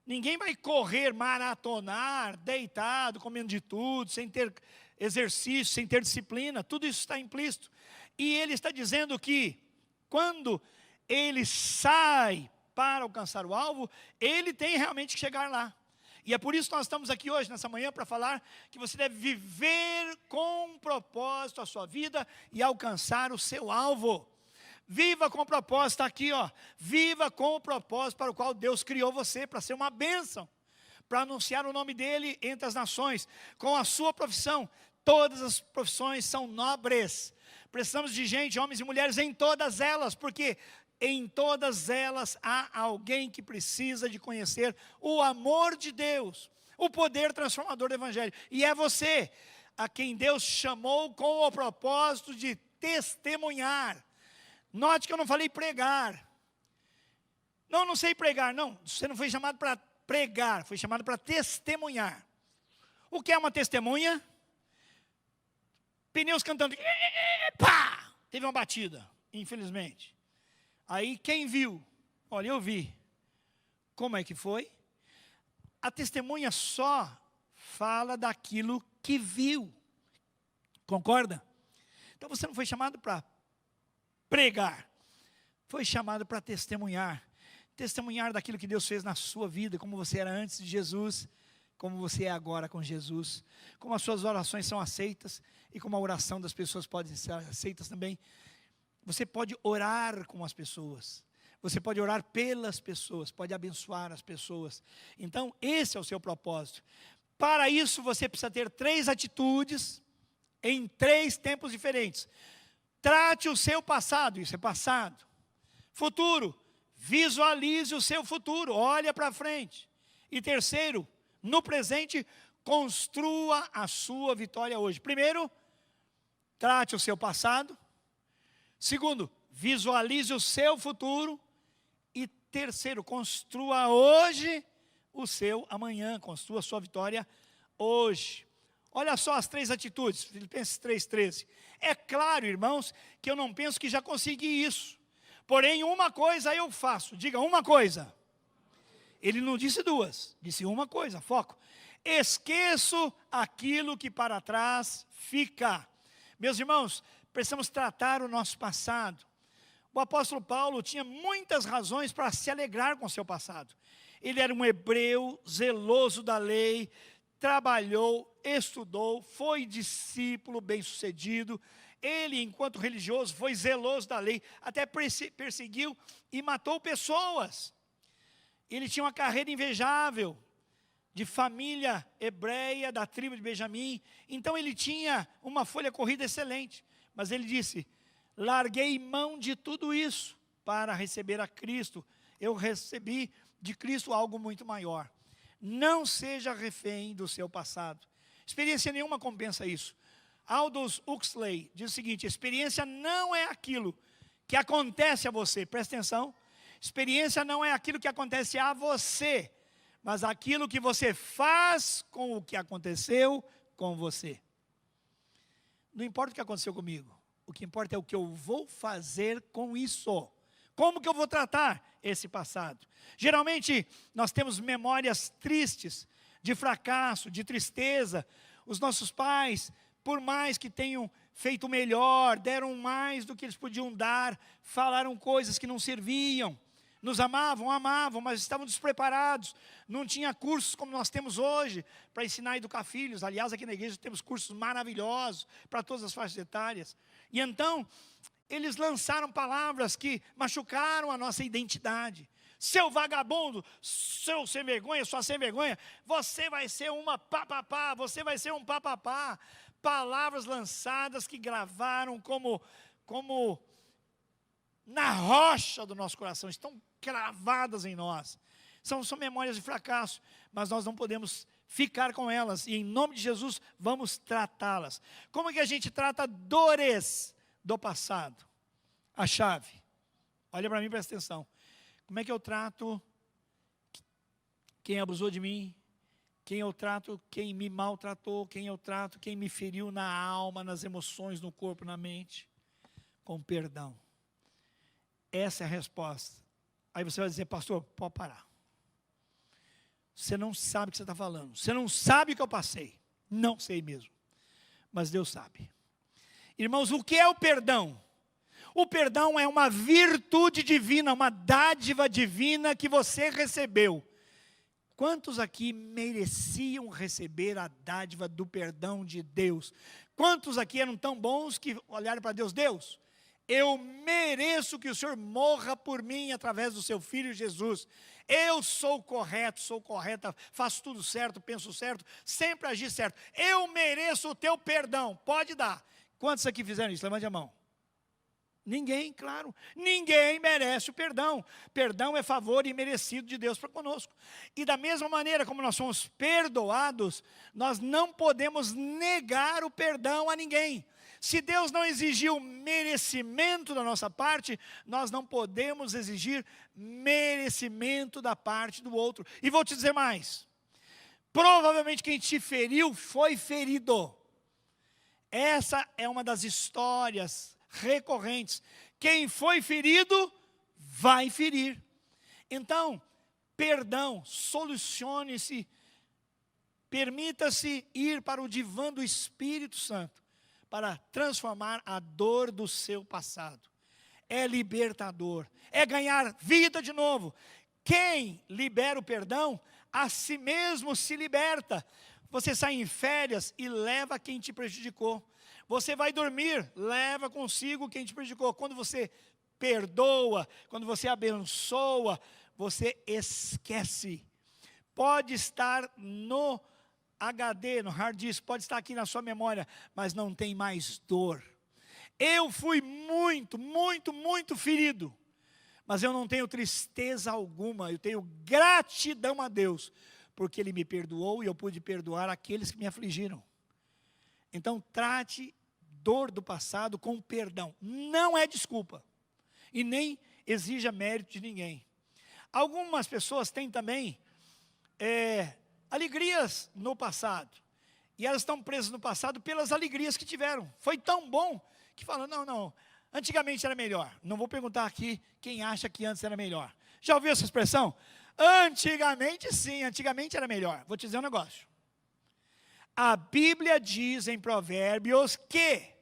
Ninguém vai correr, maratonar, deitado, comendo de tudo, sem ter exercício, sem ter disciplina. Tudo isso está implícito. E ele está dizendo que quando ele sai para alcançar o alvo, ele tem realmente que chegar lá. E é por isso que nós estamos aqui hoje, nessa manhã, para falar que você deve viver com propósito a sua vida e alcançar o seu alvo. Viva com o propósito, está aqui, ó. Viva com o propósito para o qual Deus criou você, para ser uma bênção, para anunciar o nome dele entre as nações, com a sua profissão. Todas as profissões são nobres. Precisamos de gente, homens e mulheres, em todas elas, porque em todas elas há alguém que precisa de conhecer o amor de Deus, o poder transformador do Evangelho. E é você, a quem Deus chamou com o propósito de testemunhar. Note que eu não falei pregar. Não sei pregar, não. Você não foi chamado para pregar, foi chamado para testemunhar. O que é uma testemunha? Pneus cantando, pá! Teve uma batida, infelizmente. Aí quem viu? Olha, eu vi. Como é que foi? A testemunha só fala daquilo que viu. Concorda? Então você não foi chamado para pregar, foi chamado para testemunhar. Testemunhar daquilo que Deus fez na sua vida, como você era antes de Jesus, como você é agora com Jesus, como as suas orações são aceitas e como a oração das pessoas pode ser aceitas também. Você pode orar com as pessoas, você pode orar pelas pessoas, pode abençoar as pessoas. Então esse é o seu propósito. Para isso você precisa ter 3 atitudes em 3 tempos diferentes. Trate o seu passado, isso é passado. Futuro, visualize o seu futuro, olha para frente. E terceiro, no presente, construa a sua vitória hoje. Primeiro, trate o seu passado. Segundo, visualize o seu futuro. E terceiro, construa hoje o seu amanhã, construa a sua vitória hoje. Olha só as 3 atitudes, Filipenses 3,13. É claro, irmãos, que eu não penso que já consegui isso. Porém, uma coisa eu faço. Diga, uma coisa. Ele não disse 2, disse uma coisa, foco. Esqueço aquilo que para trás fica. Meus irmãos, precisamos tratar o nosso passado. O apóstolo Paulo tinha muitas razões para se alegrar com o seu passado. Ele era um hebreu, zeloso da lei, trabalhou, estudou, foi discípulo bem-sucedido. Ele, enquanto religioso, foi zeloso da lei, até perseguiu e matou pessoas. Ele tinha uma carreira invejável, de família hebreia, da tribo de Benjamim. Então ele tinha uma folha corrida excelente. Mas ele disse, larguei mão de tudo isso para receber a Cristo. Eu recebi de Cristo algo muito maior. Não seja refém do seu passado. Experiência nenhuma compensa isso. Aldous Huxley diz o seguinte, experiência não é aquilo que acontece a você. Presta atenção. Experiência não é aquilo que acontece a você, mas aquilo que você faz com o que aconteceu com você. Não importa o que aconteceu comigo. O que importa é o que eu vou fazer com isso. Como que eu vou tratar esse passado? Geralmente, nós temos memórias tristes, de fracasso, de tristeza. Os nossos pais, por mais que tenham feito melhor, deram mais do que eles podiam dar, falaram coisas que não serviam. Nos amavam, mas estavam despreparados. Não tinha cursos como nós temos hoje para ensinar a educar filhos. Aliás, aqui na igreja temos cursos maravilhosos para todas as faixas etárias. E então, eles lançaram palavras que machucaram a nossa identidade. Seu vagabundo, seu sem vergonha, sua sem vergonha, você vai ser uma papapá, você vai ser um papapá. Palavras lançadas que gravaram como na rocha do nosso coração, estão cravadas em nós. São memórias de fracasso, mas nós não podemos ficar com elas, e em nome de Jesus, vamos tratá-las. Como é que a gente trata dores do passado? a chave. Olha para mim, presta atenção. Como é que eu trato quem abusou de mim? Quem eu trato, quem me maltratou? Quem eu trato, quem me feriu na alma, nas emoções, no corpo, na mente? Com perdão. Essa é a resposta. Aí você vai dizer, pastor, pode parar. Você não sabe o que você está falando. Você não sabe o que eu passei. Não sei mesmo. Mas Deus sabe. Irmãos, o que é o perdão? O perdão é uma virtude divina, uma dádiva divina que você recebeu. Quantos aqui mereciam receber a dádiva do perdão de Deus? Quantos aqui eram tão bons que olharam para Deus? Deus, eu mereço que o Senhor morra por mim através do seu Filho Jesus. Eu sou correto, sou correta, faço tudo certo, penso certo, sempre agi certo. Eu mereço o teu perdão, pode dar. Quantos aqui fizeram isso? Levante a mão. Ninguém, claro, ninguém merece o perdão. Perdão é favor imerecido de Deus para conosco. E da mesma maneira como nós somos perdoados, nós não podemos negar o perdão a ninguém. Se Deus não exigiu merecimento da nossa parte, nós não podemos exigir merecimento da parte do outro. E vou te dizer mais, provavelmente quem te feriu foi ferido. Essa é uma das histórias recorrentes. Quem foi ferido, vai ferir. Então, perdão, solucione-se, permita-se ir para o divã do Espírito Santo, para transformar a dor do seu passado. É libertador, é ganhar vida de novo. Quem libera o perdão, a si mesmo se liberta. Você sai em férias e leva quem te prejudicou. Você vai dormir, leva consigo quem te prejudicou. Quando você perdoa, quando você abençoa, você esquece. Pode estar no HD, no hard disk, pode estar aqui na sua memória, mas não tem mais dor. Eu fui muito ferido, mas eu não tenho tristeza alguma, eu tenho gratidão a Deus, porque Ele me perdoou e eu pude perdoar aqueles que me afligiram. Então trate dor do passado com perdão, não é desculpa, e nem exija mérito de ninguém. Algumas pessoas têm também alegrias no passado, e elas estão presas no passado pelas alegrias que tiveram. Foi tão bom que falam, não, antigamente era melhor. Não vou perguntar aqui quem acha que antes era melhor. Já ouviu essa expressão? Antigamente sim, antigamente era melhor. Vou te dizer um negócio. A Bíblia diz em Provérbios que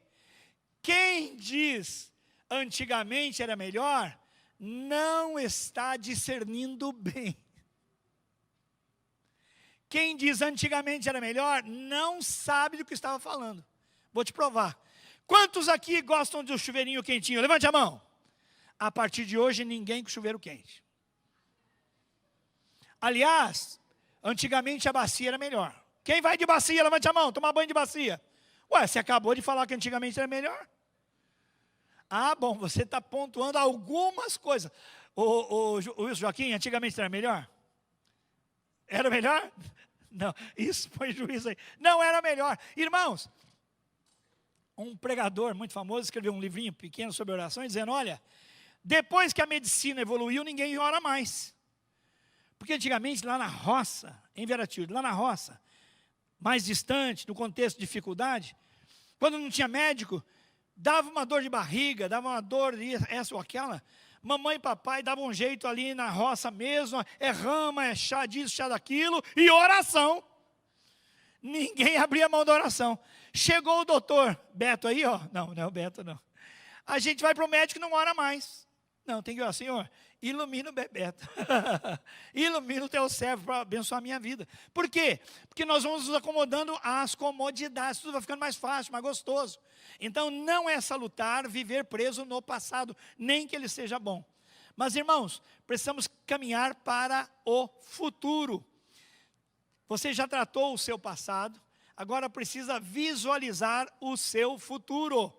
quem diz antigamente era melhor, não está discernindo bem. Quem diz antigamente era melhor, não sabe do que estava falando. Vou te provar. Quantos aqui gostam de um chuveirinho quentinho? Levante a mão. A partir de hoje, ninguém com chuveiro quente. Aliás, antigamente a bacia era melhor. Quem vai de bacia, levante a mão, tomar banho de bacia. Ué, você acabou de falar que antigamente era melhor? Ah, bom, você está pontuando algumas coisas. O Wilson Joaquim, antigamente era melhor? Era melhor? Não, isso foi juízo aí. Não era melhor. Irmãos, um pregador muito famoso escreveu um livrinho pequeno sobre orações, dizendo, olha, depois que a medicina evoluiu, ninguém ora mais. Porque antigamente, lá na roça, em Veracruz, lá na roça, mais distante, no contexto de dificuldade, quando não tinha médico, dava uma dor de barriga, dava uma dor essa ou aquela, mamãe e papai davam um jeito ali na roça mesmo, é rama, é chá disso, chá daquilo, e oração. Ninguém abria mão da oração. Chegou o doutor Beto aí, ó, não é o Beto não. A gente vai para o médico e não ora mais. Não, tem que orar, Senhor, ilumina o Bebeto. Ilumina o teu servo para abençoar a minha vida. Por quê? Porque nós vamos nos acomodando às comodidades, tudo vai ficando mais fácil, mais gostoso. Então não é salutar viver preso no passado, nem que ele seja bom. Mas irmãos, precisamos caminhar para o futuro. Você já tratou o seu passado, agora precisa visualizar o seu futuro.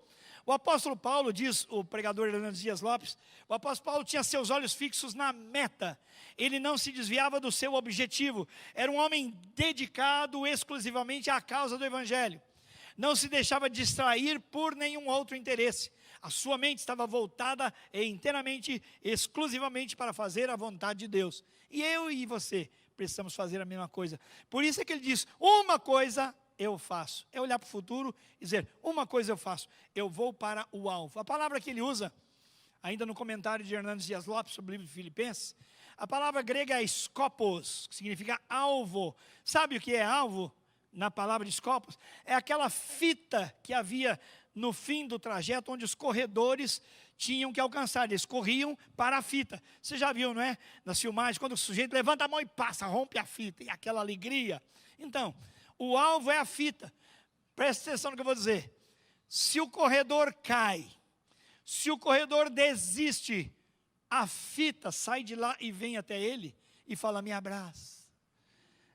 O apóstolo Paulo, diz o pregador Hernando Dias Lopes, o apóstolo Paulo tinha seus olhos fixos na meta. Ele não se desviava do seu objetivo. Era um homem dedicado exclusivamente à causa do evangelho. Não se deixava distrair por nenhum outro interesse. A sua mente estava voltada inteiramente, exclusivamente para fazer a vontade de Deus. E eu e você precisamos fazer a mesma coisa. Por isso é que ele diz, uma coisa eu faço. É olhar para o futuro e dizer, uma coisa eu faço. Eu vou para o alvo. A palavra que ele usa, ainda no comentário de Hernandes Dias Lopes sobre o livro de Filipenses, a palavra grega é skopos, que significa alvo. Sabe o que é alvo? Na palavra de skopos, é aquela fita que havia no fim do trajeto, onde os corredores tinham que alcançar, eles corriam para a fita. Você já viu, não é? Nas filmagens, quando o sujeito levanta a mão e passa, rompe a fita, e aquela alegria. Então, o alvo é a fita. Presta atenção no que eu vou dizer. Se o corredor cai, se o corredor desiste, a fita sai de lá e vem até ele e fala, me abraça.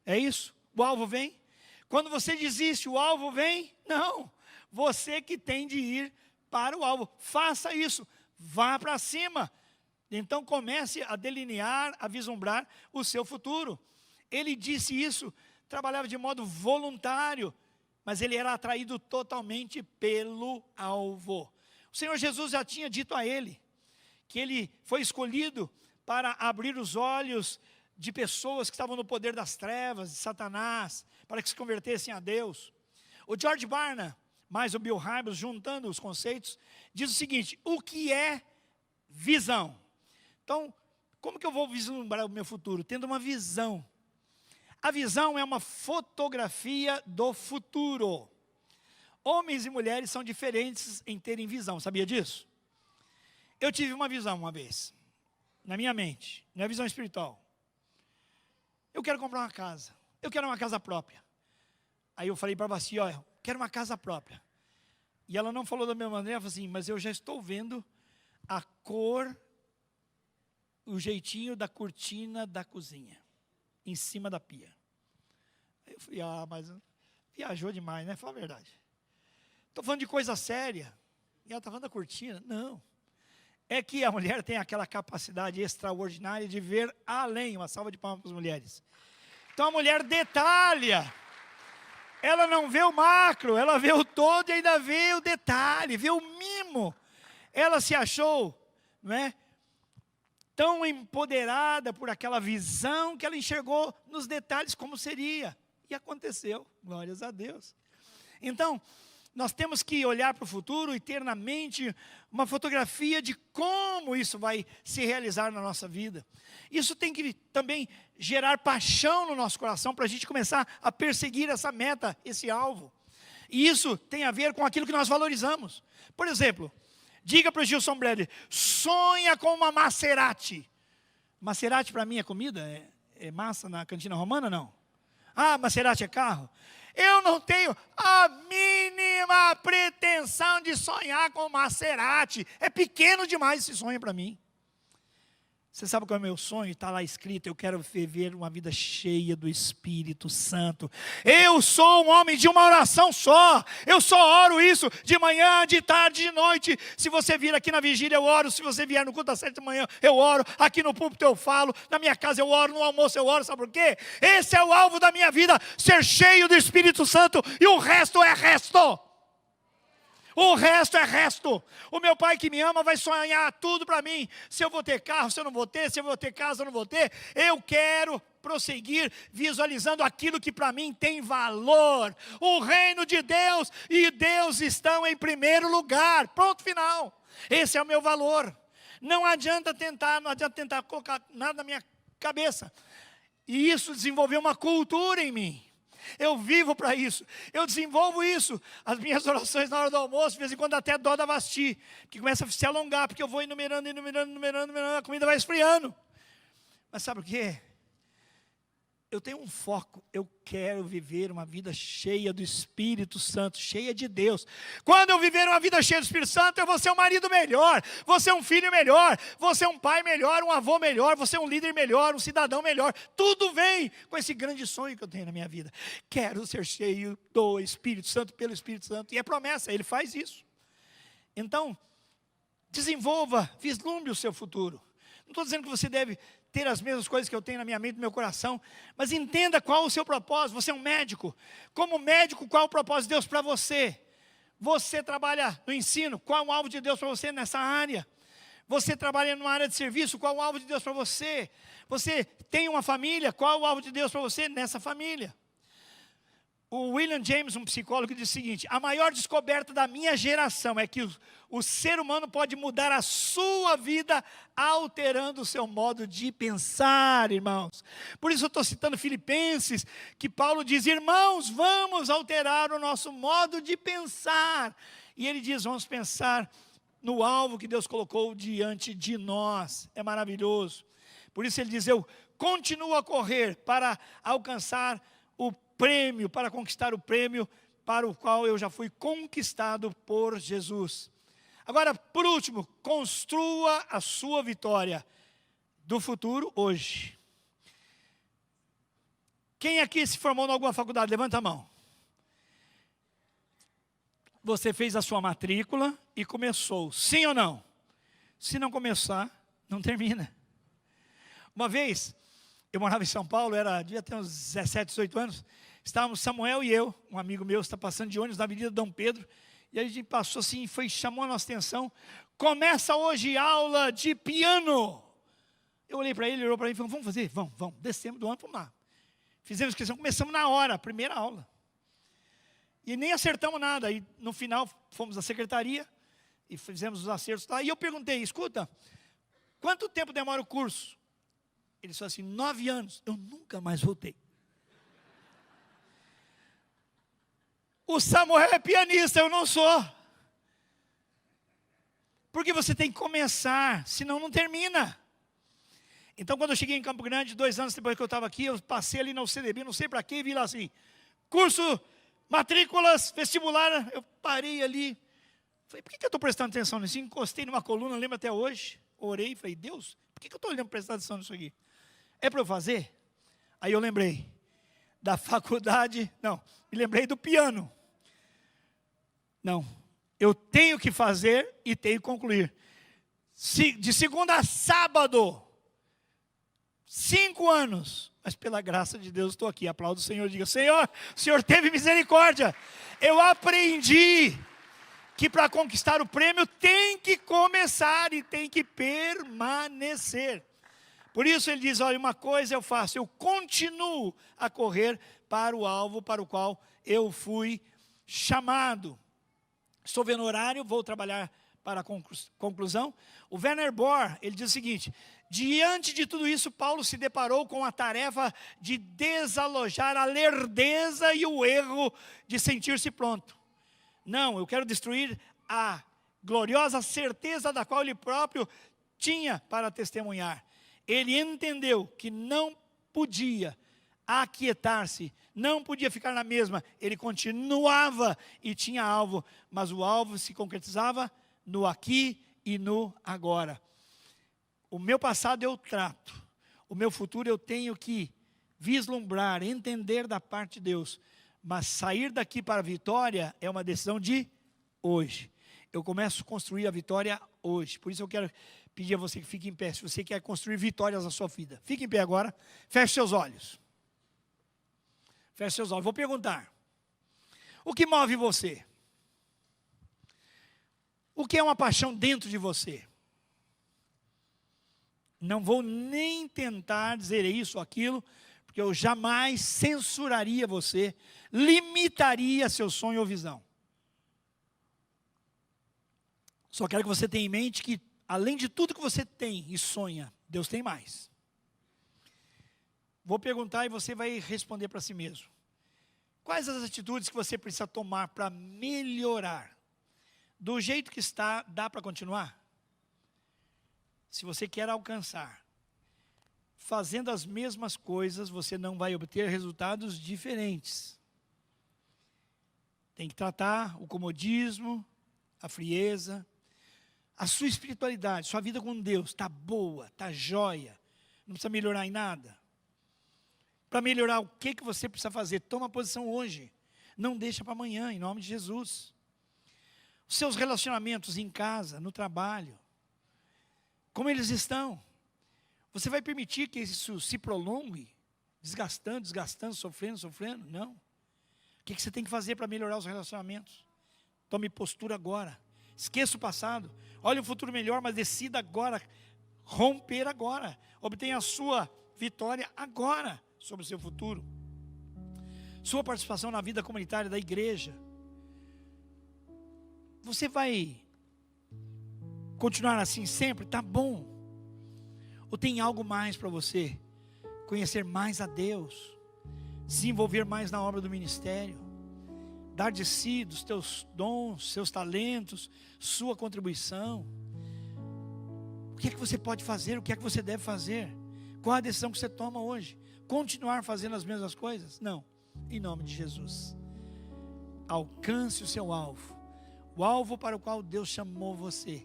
É isso? O alvo vem? Quando você desiste, o alvo vem? Não. Você que tem de ir para o alvo. Faça isso. Vá para cima. Então comece a delinear, a vislumbrar o seu futuro. Ele disse isso, trabalhava de modo voluntário, mas ele era atraído totalmente pelo alvo. O Senhor Jesus já tinha dito a ele que ele foi escolhido para abrir os olhos de pessoas que estavam no poder das trevas, de Satanás, para que se convertessem a Deus. O George Barna, mais o Bill Hybels, juntando os conceitos, diz o seguinte, o que é visão? Então, como que eu vou vislumbrar o meu futuro? Tendo uma visão. A visão é uma fotografia do futuro. Homens e mulheres são diferentes em terem visão, sabia disso? Eu tive uma visão uma vez, na minha mente, não é visão espiritual. Eu quero comprar uma casa, eu quero uma casa própria. Aí eu falei para a Bacia, olha, quero uma casa própria. E ela não falou da mesma maneira, ela falou assim, mas eu já estou vendo a cor, o jeitinho da cortina da cozinha, em cima da pia. Aí eu falei, mas viajou demais, né? Fala a verdade. Estou falando de coisa séria, e ela está falando da cortina? Não. É que a mulher tem aquela capacidade extraordinária de ver além. Uma salva de palmas para as mulheres. Então a mulher detalha. Ela não vê o macro, ela vê o todo e ainda vê o detalhe, vê o mimo. Ela se achou, não é, tão empoderada por aquela visão que ela enxergou nos detalhes como seria. E aconteceu, glórias a Deus. Então, nós temos que olhar para o futuro e ter na mente uma fotografia de como isso vai se realizar na nossa vida. Isso tem que também gerar paixão no nosso coração para a gente começar a perseguir essa meta, esse alvo. E isso tem a ver com aquilo que nós valorizamos. Por exemplo, diga para o Gilson Bradley, sonha com uma Maserati. Maserati para mim é comida? É massa na cantina romana, não? Ah, Maserati é carro? Eu não tenho a mínima pretensão de sonhar com Maserati. É pequeno demais esse sonho para mim. Você sabe qual é o meu sonho? Está lá escrito, eu quero viver uma vida cheia do Espírito Santo. Eu sou um homem de uma oração só. Eu só oro isso de manhã, de tarde, de noite. Se você vir aqui na vigília, eu oro. Se você vier no culto das 7 da manhã, eu oro. Aqui no púlpito eu falo. Na minha casa eu oro, no almoço eu oro. Sabe por quê? Esse é o alvo da minha vida, ser cheio do Espírito Santo. E o resto é resto. O resto é resto. O meu pai que me ama vai sonhar tudo para mim. Se eu vou ter carro, se eu não vou ter. Se eu vou ter casa, eu não vou ter. Eu quero prosseguir visualizando aquilo que para mim tem valor. O reino de Deus e Deus estão em primeiro lugar. Pronto, final. Esse é o meu valor. Não adianta tentar colocar nada na minha cabeça. E isso desenvolveu uma cultura em mim. Eu vivo para isso, eu desenvolvo isso. As minhas orações na hora do almoço, de vez em quando até dó da Vasti, que começa a se alongar, porque eu vou enumerando, a comida vai esfriando. Mas sabe o que? Eu tenho um foco, eu quero viver uma vida cheia do Espírito Santo, cheia de Deus. Quando eu viver uma vida cheia do Espírito Santo, eu vou ser um marido melhor, vou ser um filho melhor, vou ser um pai melhor, um avô melhor, vou ser um líder melhor, um cidadão melhor. Tudo vem com esse grande sonho que eu tenho na minha vida. Quero ser cheio do Espírito Santo, pelo Espírito Santo. E é promessa, Ele faz isso. Então, desenvolva, vislumbre o seu futuro. Não estou dizendo que você deve ter as mesmas coisas que eu tenho na minha mente, no meu coração, mas entenda qual o seu propósito. Você é um médico. Como médico, qual o propósito de Deus para você? Você trabalha no ensino, qual é o alvo de Deus para você nessa área? Você trabalha numa área de serviço, qual é o alvo de Deus para você? Você tem uma família, qual é o alvo de Deus para você nessa família? O William James, um psicólogo, diz o seguinte: a maior descoberta da minha geração é que o ser humano pode mudar a sua vida alterando o seu modo de pensar, irmãos. Por isso eu estou citando Filipenses, que Paulo diz: irmãos, vamos alterar o nosso modo de pensar. E ele diz: vamos pensar no alvo que Deus colocou diante de nós. É maravilhoso. Por isso ele diz: eu continuo a correr para alcançar o prêmio, para conquistar o prêmio para o qual eu já fui conquistado por Jesus. Agora, por último, construa a sua vitória do futuro hoje. Quem aqui se formou em alguma faculdade? Levanta a mão. Você fez a sua matrícula e começou, sim ou não? Se não começar, não termina. Uma vez, eu morava em São Paulo, devia ter uns 17, 18 anos, estávamos Samuel e eu, um amigo meu, está passando de ônibus na Avenida Dom Pedro, e a gente passou assim, chamou a nossa atenção: começa hoje aula de piano. Eu olhei para ele, ele olhou para mim e falou: vamos fazer? Vamos, descemos do ônibus, vamos lá. Fizemos inscrição, começamos na hora, a primeira aula. E nem acertamos nada, aí no final fomos à secretaria, e fizemos os acertos lá, e eu perguntei: escuta, quanto tempo demora o curso? Ele falou assim: 9 anos. Eu nunca mais voltei. O Samuel é pianista, eu não sou. Porque você tem que começar, senão não termina. Então, quando eu cheguei em Campo Grande, 2 anos depois que eu estava aqui, eu passei ali na UCDB, não sei para quê, e vi lá assim: curso, matrículas, vestibular. Eu parei ali, falei: por que eu estou prestando atenção nisso? Encostei numa coluna, lembro até hoje, orei e falei: Deus, por que eu estou olhando, prestando atenção nisso aqui? É para eu fazer? Aí eu lembrei da faculdade, não, me lembrei do piano. Não, eu tenho que fazer e tenho que concluir. De segunda a sábado, 5 anos, mas pela graça de Deus estou aqui. Aplaudo o Senhor, diga: Senhor, o Senhor teve misericórdia. Eu aprendi que para conquistar o prêmio tem que começar e tem que permanecer. Por isso ele diz: olha, uma coisa eu faço, eu continuo a correr para o alvo para o qual eu fui chamado. Estou vendo o horário, vou trabalhar para a conclusão. O Werner Bohr, ele diz o seguinte: diante de tudo isso, Paulo se deparou com a tarefa de desalojar a lerdeza e o erro de sentir-se pronto. Não, eu quero destruir a gloriosa certeza da qual ele próprio tinha para testemunhar. Ele entendeu que não podia aquietar-se, não podia ficar na mesma, ele continuava e tinha alvo, mas o alvo se concretizava no aqui e no agora. O meu passado eu trato, o meu futuro eu tenho que vislumbrar, entender da parte de Deus, mas sair daqui para a vitória é uma decisão de hoje. Eu começo a construir a vitória hoje. Por isso eu quero pedir a você que fique em pé, se você quer construir vitórias na sua vida. Fique em pé agora, feche seus olhos. Feche seus olhos. Vou perguntar: o que move você? O que é uma paixão dentro de você? Não vou nem tentar dizer isso ou aquilo, porque eu jamais censuraria você, limitaria seu sonho ou visão. Só quero que você tenha em mente que, além de tudo que você tem e sonha, Deus tem mais. Vou perguntar e você vai responder para si mesmo. Quais as atitudes que você precisa tomar para melhorar? Do jeito que está, dá para continuar? Se você quer alcançar, fazendo as mesmas coisas, você não vai obter resultados diferentes. Tem que tratar o comodismo, a frieza, a sua espiritualidade, sua vida com Deus está boa, está jóia, não precisa melhorar em nada. Para melhorar, o que você precisa fazer? Toma posição hoje, não deixa para amanhã, em nome de Jesus. Os seus relacionamentos em casa, no trabalho, como eles estão? Você vai permitir que isso se prolongue, desgastando, sofrendo? Não. O que você tem que fazer para melhorar os relacionamentos? Tome postura agora. Esqueça o passado. Olhe um futuro melhor, mas decida agora. Romper agora. Obtenha a sua vitória agora sobre o seu futuro. Sua participação na vida comunitária da igreja. Você vai continuar assim sempre? Tá bom. Ou tem algo mais para você? Conhecer mais a Deus. Desenvolver mais na obra do ministério. Dar de si, dos teus dons, seus talentos, sua contribuição. O que é que você pode fazer? O que é que você deve fazer? Qual a decisão que você toma hoje? Continuar fazendo as mesmas coisas? Não. Em nome de Jesus. Alcance o seu alvo. O alvo para o qual Deus chamou você.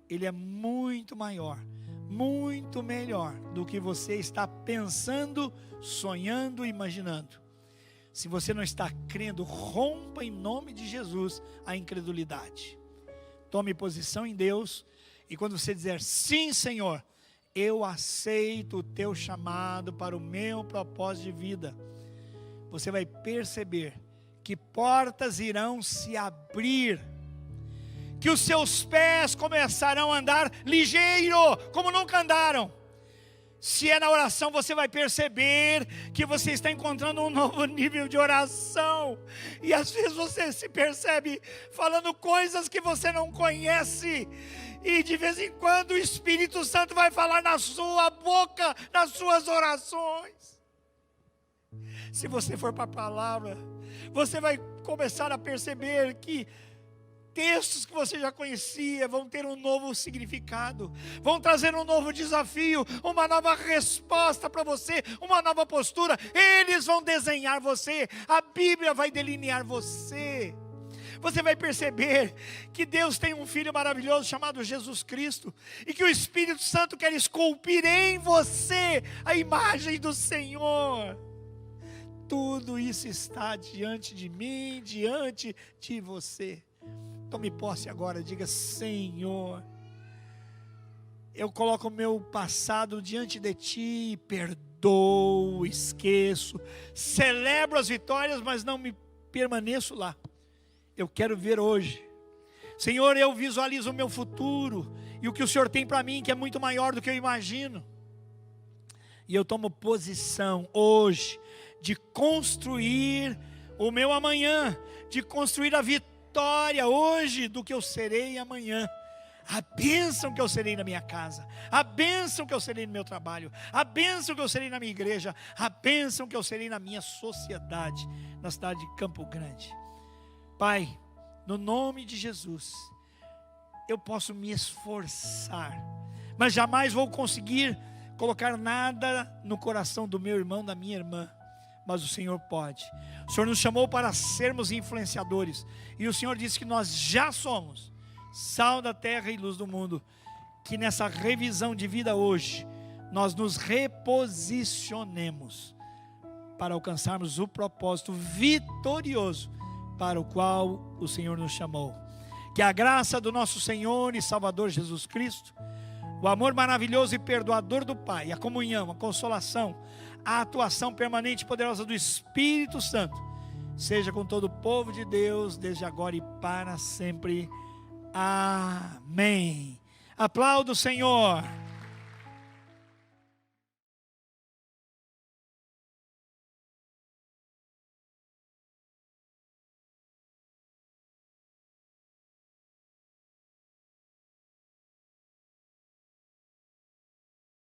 Ele é muito maior, muito melhor do que você está pensando, sonhando, imaginando. Se você não está crendo, rompa em nome de Jesus a incredulidade. Tome posição em Deus. E quando você dizer, sim Senhor, eu aceito o teu chamado para o meu propósito de vida, você vai perceber que portas irão se abrir, que os seus pés começarão a andar ligeiro, como nunca andaram. Se é na oração, você vai perceber que você está encontrando um novo nível de oração. E às vezes você se percebe falando coisas que você não conhece. E de vez em quando o Espírito Santo vai falar na sua boca, nas suas orações. Se você for para a palavra, você vai começar a perceber que textos que você já conhecia vão ter um novo significado, vão trazer um novo desafio, uma nova resposta para você, uma nova postura. Eles vão desenhar você, a Bíblia vai delinear você. Você vai perceber que Deus tem um Filho maravilhoso chamado Jesus Cristo, e que o Espírito Santo quer esculpir em você a imagem do Senhor. Tudo isso está diante de mim, diante de você. Tome posse agora, diga, Senhor, eu coloco o meu passado diante de Ti, perdoo, esqueço, celebro as vitórias, mas não me permaneço lá. Eu quero ver hoje. Senhor, eu visualizo o meu futuro, e o que o Senhor tem para mim, que é muito maior do que eu imagino. E eu tomo posição hoje, de construir o meu amanhã, de construir a vitória hoje do que eu serei amanhã. A bênção que eu serei na minha casa, a bênção que eu serei no meu trabalho, a bênção que eu serei na minha igreja, a bênção que eu serei na minha sociedade, na cidade de Campo Grande. Pai, no nome de Jesus, eu posso me esforçar, mas jamais vou conseguir colocar nada no coração do meu irmão, da minha irmã. Mas o Senhor pode. O Senhor nos chamou para sermos influenciadores, e o Senhor disse que nós já somos sal da terra e luz do mundo. Que nessa revisão de vida hoje, nós nos reposicionemos para alcançarmos o propósito vitorioso para o qual o Senhor nos chamou. Que a graça do nosso Senhor e Salvador Jesus Cristo, o amor maravilhoso e perdoador do Pai, a comunhão, a consolação, a atuação permanente e poderosa do Espírito Santo, seja com todo o povo de Deus, desde agora e para sempre. Amém. Aplauda o Senhor.